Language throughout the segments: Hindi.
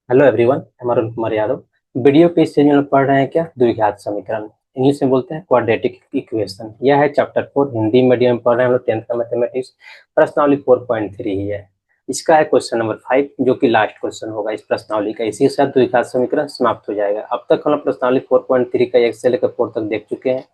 हेलो एवरीवन, मैं अरुण कुमार यादव। वीडियो पे इस चैनल में पढ़ रहे हैं क्या? द्विघात समीकरण, इंग्लिश में बोलते हैं क्वाड्रेटिक इक्वेशन। यह है चैप्टर 4, हिंदी मीडियम में पढ़ रहे हैं हम लोग, 10th का मैथमेटिक्स। प्रश्नावली 4.3 ही है। इसका है क्वेश्चन नंबर 5, जो कि लास्ट क्वेश्चन होगा इस प्रश्नावली का। इसी के साथ द्विघात समीकरण समाप्त हो जाएगा। अब तक हम लोग प्रश्नावली 4.3 का 1 से लेकर 4 तक देख चुके हैं।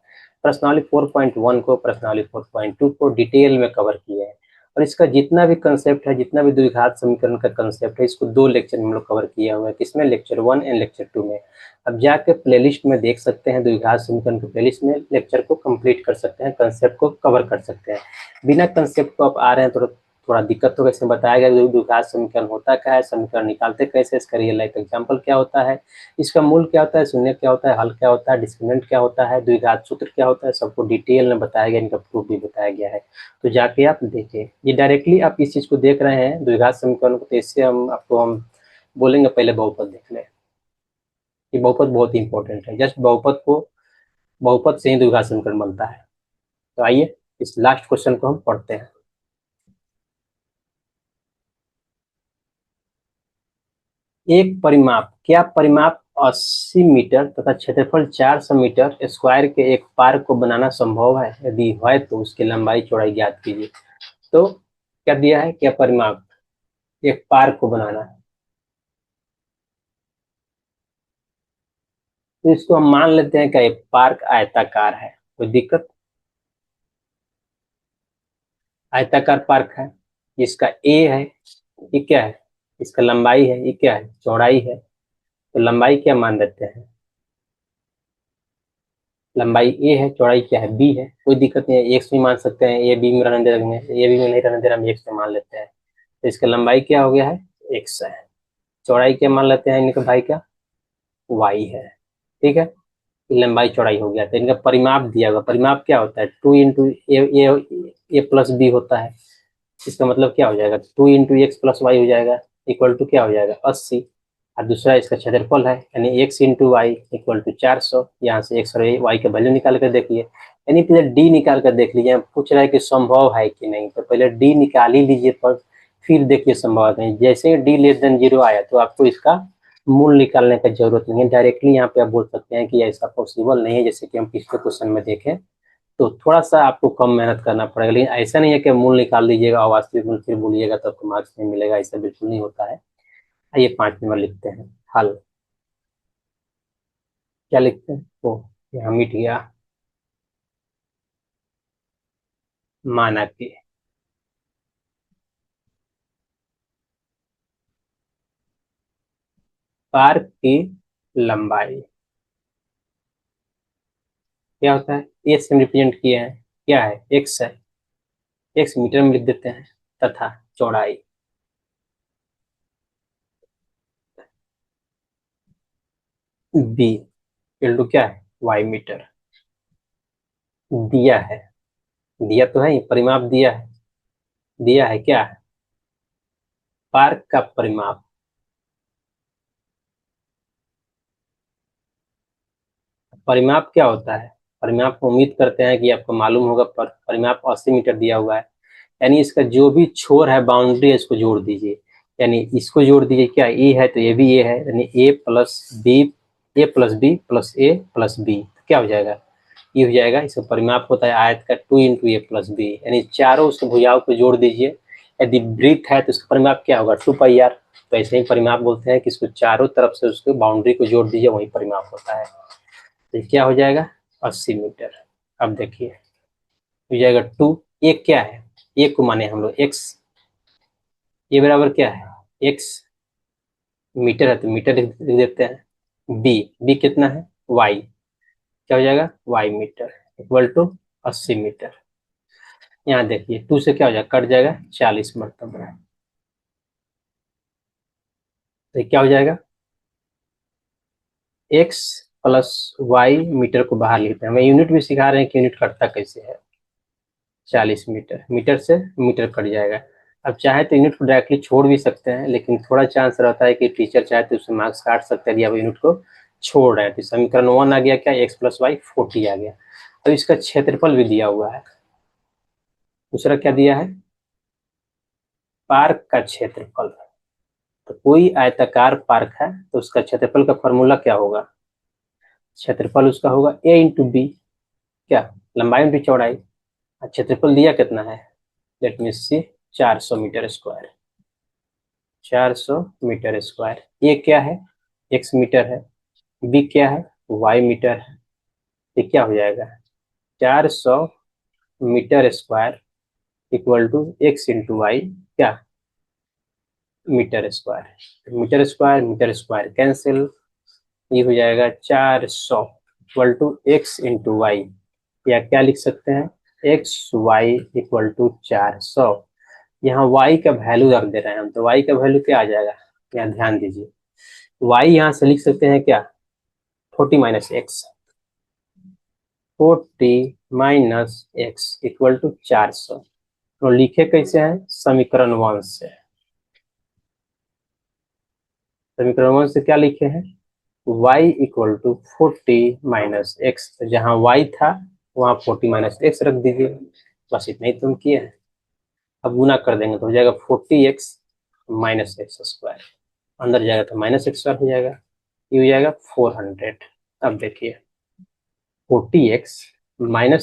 प्रश्नावली 4.1 को, प्रश्नावली 4.2 को डिटेल में कवर किए हैं। और इसका जितना भी कंसेप्ट है, जितना भी द्विघात समीकरण का कंसेप्ट है, इसको 2 लेक्चर में हम लोग कवर किया हुआ है। किसमें? लेक्चर 1 एंड लेक्चर 2 में। अब जाके प्लेलिस्ट में देख सकते हैं, द्विघात समीकरण के प्लेलिस्ट में लेक्चर को कंप्लीट कर सकते हैं, कंसेप्ट को कवर कर सकते हैं। बिना कंसेप्ट को आप आ रहे हैं तो थोड़ा दिक्कत होगा। इसमें बताया गया द्विघात समीकरण होता क्या है, समीकरण निकालते कैसे, इसका रियल लाइफ एग्जाम्पल क्या होता है, इसका मूल क्या होता है, शून्य क्या होता है, हल क्या होता है, डिस्क्रिमिनेंट क्या होता है, द्विघात सूत्र क्या होता है, सबको डिटेल में बताया गया, इनका प्रूफ भी बताया गया है। तो जाके आप देखिए। ये डायरेक्टली आप इस चीज को देख रहे हैं द्विघात समीकरण को, तो इससे हम बोलेंगे पहले बहुपद देख लें। ये बहुपद बहुत ही इंपॉर्टेंट है। जस्ट बहुपद को, बहुपद से ही द्विघात समीकरण बनता है। तो आइए इस लास्ट क्वेश्चन को हम पढ़ते हैं। एक परिमाप, क्या परिमाप 80 मीटर तथा क्षेत्रफल 400 मीटर स्क्वायर के एक पार्क को बनाना संभव है? यदि है तो उसकी लंबाई चौड़ाई ज्ञात कीजिए। तो क्या दिया है? क्या परिमाप, एक पार्क को बनाना है। तो इसको हम मान लेते हैं क्या एक पार्क आयताकार है। कोई दिक्कत? आयताकार पार्क है, इसका ए है, ये क्या है, इसका लंबाई है, ये क्या है, चौड़ाई है। तो लंबाई क्या मान लेते हैं? लंबाई ए है, चौड़ाई क्या है, बी है। कोई दिक्कत नहीं है, एक्स भी मान सकते हैं, ए बी में रहने दे देंगे, ए बी में नहीं रहने दे रहा, हम एक्स में मान लेते हैं। तो इसका लंबाई क्या हो गया है? एक्स है। चौड़ाई क्या मान लेते हैं इनका भाई का? वाई है। ठीक है, लंबाई चौड़ाई हो गया। तो इनका परिमाप दिया होगा। परिमाप क्या होता है? 2 इंटू ए प्लस बी होता है। इसका मतलब क्या हो जाएगा? 2 इंटू एक्स प्लस वाई हो जाएगा, इक्वल टू क्या हो जाएगा? 80। और दूसरा इसका क्षेत्रफल है, यानी x into y equal to 400। यहाँ से एक्स और वाई का वैल्यू निकाल कर देखिए, यानी पहले डी निकाल कर देख लीजिए। पूछ रहा है कि संभव है कि नहीं, तो पहले डी निकाल ही लीजिए, पर फिर देखिए संभव है नहीं। जैसे ही डी लेस देन 0 आया तो आपको इसका मूल निकालने का जरूरत नहीं है। डायरेक्टली यहाँ पे आप बोल सकते हैं कि ऐसा पॉसिबल नहीं है, जैसे कि हम पिछले क्वेश्चन में देखें। तो थोड़ा सा आपको कम मेहनत करना पड़ेगा, लेकिन ऐसा नहीं है कि मूल निकाल दीजिएगा और वास्तविक मूल फिर बोलिएगा तो आपको मार्क्स नहीं मिलेगा। ऐसा बिल्कुल नहीं होता है। आइए 5 नंबर लिखते हैं, हल। क्या लिखते हैं? ओ, यहाँ मिट गया। माना कि पार्क की लंबाई क्या होता है? ए से रिप्रेजेंट किए हैं, क्या है? एक्स है, एक्स मीटर में लिख देते हैं, तथा चौड़ाई बी इक्वल टू क्या है? Y metre. दिया है, दिया तो है ही, परिमाप दिया है। दिया है क्या है? पार्क का परिमाप। परिमाप क्या होता है? परिमाप को उम्मीद करते हैं कि आपको मालूम होगा। पर परिमाप 80 मीटर दिया हुआ है, यानी इसका जो भी छोर है, बाउंड्री है, इसको जोड़ दीजिए। यानी इसको जोड़ दीजिए, क्या ए है तो ये भी ए है, यानी ए प्लस बी क्या हो जाएगा? ये हो जाएगा। इसका परिमाप होता है आयत का 2 इंटू ए प्लस बी, यानी चारों उसके भुजाओं को जोड़ दीजिए। यदि वृत्त है तो इसका परिमाप क्या होगा? 2 पाई आर। तो ऐसे ही परिमाप बोलते हैं कि इसको चारों तरफ से उसके बाउंड्री को जोड़ दीजिए, वही परिमाप होता है। तो क्या हो जाएगा? 80 मीटर। अब देखिए, हो जाएगा 2। एक क्या है? एक को माने हम लोग एक्स, ये बराबर क्या है? एक्स। मीटर है तो मीटर लिख देते हैं। बी, बी कितना है? वाई। क्या हो जाएगा? Y metre equal to 80 metre. यहाँ देखिए 2 से क्या हो जाएगा? कट जाएगा, 40 मरतबा। तो क्या हो जाएगा? एक्स प्लस वाई मीटर को बाहर लिखते हैं। हमें यूनिट भी सिखा रहे हैं कि यूनिट कटता कैसे है। 40 मीटर, मीटर से मीटर कट जाएगा। अब चाहे तो यूनिट को डायरेक्टली छोड़ भी सकते हैं, लेकिन थोड़ा चांस रहता है कि टीचर चाहे तो उससे मार्क्स काट सकते हैं यदि आप यूनिट को छोड़ रहे हैं। तो समीकरण 1 आ गया क्या? एक्स प्लस वाई 40 आ गया। अब इसका क्षेत्रफल भी दिया हुआ है। दूसरा क्या दिया है? पार्क का क्षेत्रफल। तो कोई आयताकार पार्क है तो उसका क्षेत्रफल का फॉर्मूला क्या होगा? क्षेत्रफल उसका होगा ए इंटू बी, क्या, लंबाई इंटू चौड़ाई। क्षेत्रफल दिया कितना है? Let me see, 400 metre square. 400 metre square. ये क्या है? एक्स मीटर है। बी क्या है? वाई मीटर है। ये क्या हो जाएगा? 400 metre square equal to x into y, क्या, मीटर स्क्वायर कैंसिल। ये हो जाएगा 400 equal to x into y, या क्या लिख सकते हैं, एक्स वाई इक्वल टू 400। यहाँ y का वैल्यू रख दे रहे हैं हम, तो y का वैल्यू क्या आ जाएगा? यहाँ ध्यान दीजिए, y यहाँ से लिख सकते हैं क्या, 40 minus x, 40 - x equal to 400। तो लिखे कैसे हैं? समीकरण 1 से। समीकरण 1 से क्या लिखे हैं? y इक्वल टू 40 - x, तो जहाँ y था वहाँ 40 - x रख दीजिए। बस इतना ही तुम किए हैं। अब गुना कर देंगे तो हो जाएगा 40x - x स्क्वायर, अंदर जाएगा तो -x स्क्वायर हो जाएगा, ये हो जाएगा 400। अब देखिए 40x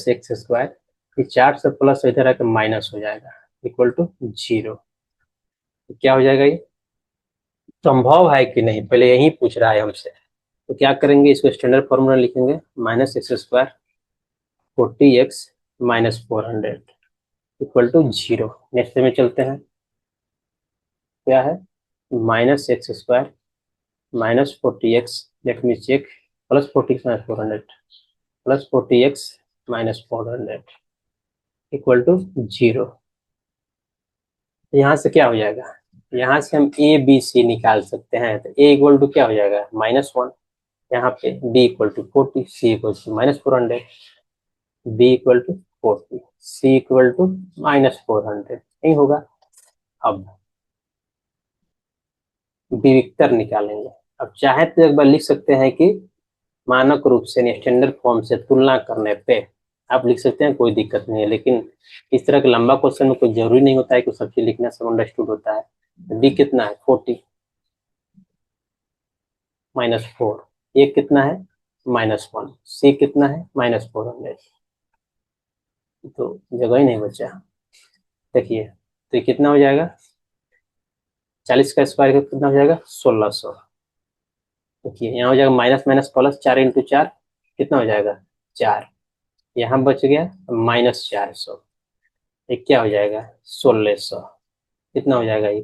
- x स्क्वायर, ये 4 से प्लस इधर आकर माइनस हो जाएगा इक्वल टू 0। तो क्या हो जाएगा? ये संभव है कि नहीं, पहले यही पूछ रहा है हमसे। तो क्या करेंगे, इसको स्टैंडर्ड फॉर्मूला लिखेंगे, -x square 40x - 400 equal to 0। Next में चलते हैं, क्या है, -x square -40x, let me check, +40x - 400 +40x - 400 equal to 0। यहाँ से क्या हो जाएगा? यहाँ से हम ए बी सी निकाल सकते हैं। तो ए इक्वल टू क्या हो जाएगा? -1, यहाँ पे b equal to 40, c equal to -400, b equal to 40, c equal to -400, नहीं होगा। अब विविक्तर निकालेंगे। अब चाहे तो एक बार लिख सकते हैं कि मानक रूप से स्टैंडर्ड फॉर्म से तुलना करने पे आप लिख सकते हैं, कोई दिक्कत नहीं है। लेकिन इस तरह के लंबा क्वेश्चन में कोई जरूरी नहीं होता है कि सब चीज लिखना सब अंडरस्टूड होता है। बी कितना है? 40 - 4, ए कितना है? -1, सी कितना है? -400। तो जगह ही नहीं बचा। देखिए तो ये कितना हो जाएगा? 40 का स्क्वायर कितना हो जाएगा? 1600। देखिए यहाँ हो जाएगा माइनस माइनस प्लस, 4 इंटू 4 कितना हो जाएगा? 4। यहाँ बच गया -400, ये क्या हो जाएगा? 1600। कितना हो जाएगा? ये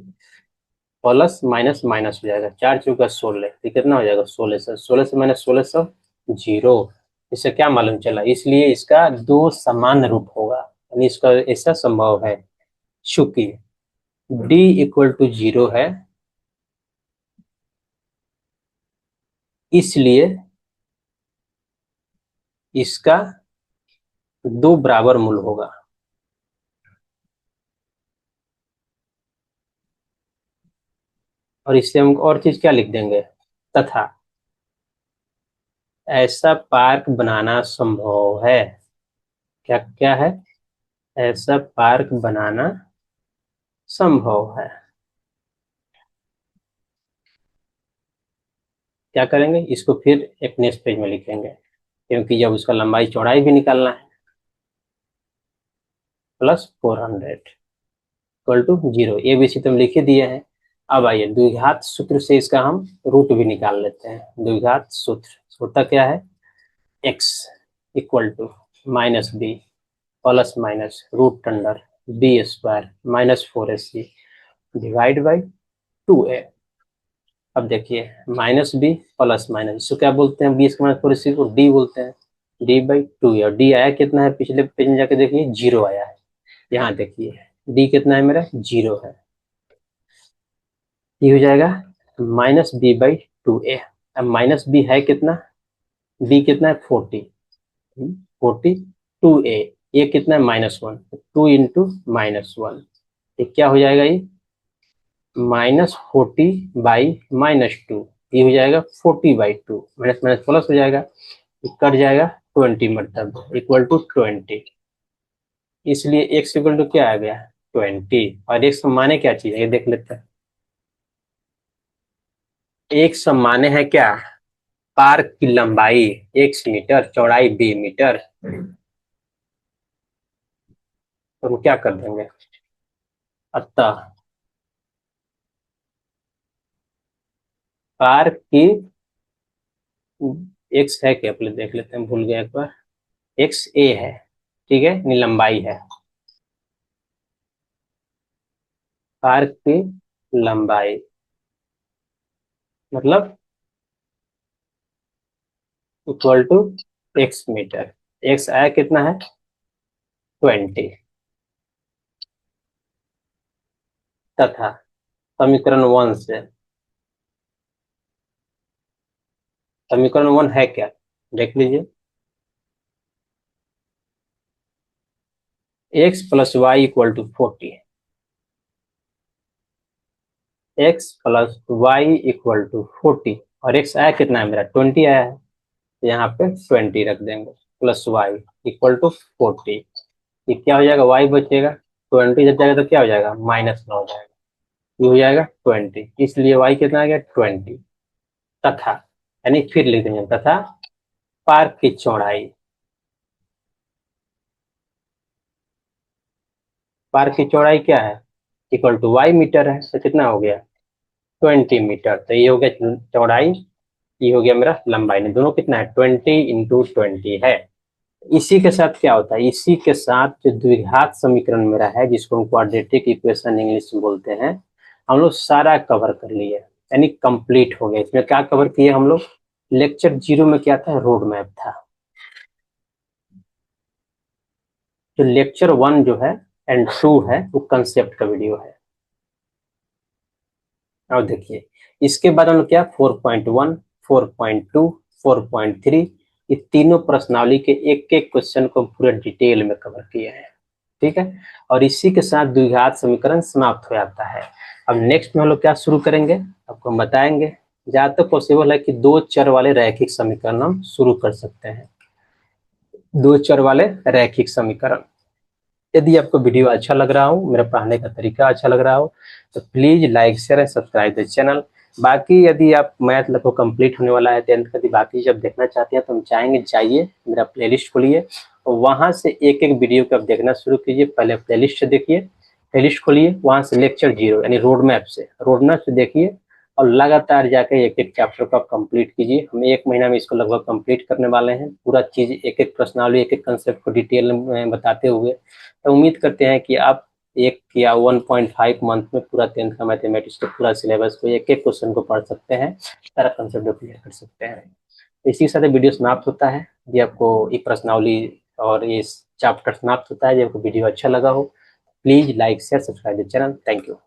प्लस माइनस माइनस हो जाएगा, 4 चौका 16, तो कितना हो जाएगा? 1600। 1600 - 1600 0। इससे क्या मालूम चला? इसलिए इसका दो समान रूप होगा, यानी इसका ऐसा संभव है। चूंकि d इक्वल टू 0 है, इसलिए इसका दो बराबर मूल होगा। और इससे हम और चीज क्या लिख देंगे? तथा ऐसा पार्क बनाना संभव है। क्या क्या है? ऐसा पार्क बनाना संभव है। क्या करेंगे, इसको फिर एक नेक्स्ट पेज में लिखेंगे, क्योंकि जब उसका लंबाई चौड़ाई भी निकालना है। +400 equal to 0, a b c तो हम लिख ही दिए हैं। अब आइए द्विघात सूत्र से इसका हम रूट भी निकाल लेते हैं। द्विघात सूत्र होता क्या है? x equal to -b plus minus root under b square -4ac divide by 2a। अब देखिए -b प्लस माइनस, इसको क्या बोलते हैं? बी स्क्वायर -4ac को d बोलते हैं, d/2a। और d आया कितना है? पिछले पेज में जाके देखिए 0 आया है। यहाँ देखिए d कितना है मेरा? 0 है। ये हो जाएगा -b/2a। अब -b है कितना? b कितना है? 40, 42a, ये कितना है? -1, 2 इंटू -1, ये क्या हो जाएगा? ये -40/-2, ये हो जाएगा 40/2, माइनस माइनस प्लस हो जाएगा, ये कट जाएगा 20, मतलब इक्वल टू 20। इसलिए x इक्वल टू क्या आ गया? 20। और x माने क्या चीज है ये देख लेते हैं। एक माने है क्या, पार्क की लंबाई x मीटर, चौड़ाई b मीटर, तो हम क्या कर देंगे, अतः पार्क की x है क्या, पहले देख लेते हैं, भूल गया एक बार, x a है, ठीक है, नहीं लंबाई है, पार्क की लंबाई मतलब equal to x metre, x आया कितना है 20, तथा समीकरण 1 से, समीकरण 1 है क्या, देख लीजिए, x plus y equal to 40, x plus y equal to 40, और x आया कितना है मेरा 20 आया है, तो यहाँ पे 20 रख देंगे, प्लस वाई इक्वल टू 40, ये क्या हो जाएगा, y बचेगा, 20 जब जाएगा तो क्या हो जाएगा -9 हो जाएगा, ये हो जाएगा 20, इसलिए y कितना आ गया 20, तथा, यानी फिर लिख देंगे तथा पार्क की चौड़ाई, पार्क की चौड़ाई क्या है, इक्वल टू वाई मीटर है, तो कितना हो गया 20 मीटर, तो ये हो गया चौड़ाई, ये हो गया मेरा लंबाई, ने दोनों कितना है 20 × 20 है। इसी के साथ क्या होता है, इसी के साथ जो द्विघात समीकरण मेरा है, जिसको हम क्वाड्रेटिक इक्वेशन इंग्लिश में बोलते हैं, हम लोग सारा कवर कर लिए, यानी कंप्लीट हो गया। इसमें क्या कवर किए हम लोग, लेक्चर 0 में क्या था, रोड मैप था, जो लेक्चर 1 जो है एंड 2 है वो कंसेप्ट का वीडियो है। और देखिए इसके बाद हम लोग क्या 4.1, 4.2, 4.3, ये तीनों प्रश्नावली के एक एक क्वेश्चन को पूरे डिटेल में कवर किए हैं, ठीक है, और इसी के साथ द्विघात समीकरण समाप्त हो जाता है। अब नेक्स्ट में हम लोग क्या शुरू करेंगे, आपको हम बताएंगे, जहाँ तक पॉसिबल है कि 2 चर वाले रैखिक समीकरण हम शुरू कर सकते हैं, 2 चर वाले रैखिक समीकरण। यदि आपको वीडियो अच्छा लग रहा हो, मेरा पढ़ाने का तरीका अच्छा लग रहा हो, तो please like share and subscribe the channel. बाकी यदि आप मैथ लगभग कंप्लीट होने वाला है 10th का, बाकी जब देखना चाहते हैं तो हम चाहेंगे जाइए मेरा प्लेलिस्ट खोलिए और वहां से एक एक वीडियो को आप देखना शुरू कीजिए। पहले प्लेलिस्ट से देखिए, प्लेलिस्ट खोलिए, वहां से लेक्चर 0 यानी रोड मैप से देखिए और लगातार जाके एक एक चैप्टर को आप कंप्लीट कीजिए। हम 1 महीना में इसको लगभग कंप्लीट करने वाले हैं, पूरा चीज एक एक प्रश्नावली एक एक कंसेप्ट को डिटेल में बताते हुए। तो उम्मीद करते हैं कि आप 1 या 1.5 मंथ में पूरा 10th का मैथमेटिक्स का पूरा सिलेबस को एक एक क्वेश्चन को पढ़ सकते हैं, सारा कंसेप्ट क्लियर कर सकते हैं। इसी के साथ वीडियो समाप्त होता है। यदि आपको ये प्रश्नावली और ये चैप्टर समाप्त होता है, यदि आपको वीडियो अच्छा लगा हो, please like share subscribe the channel. Thank you.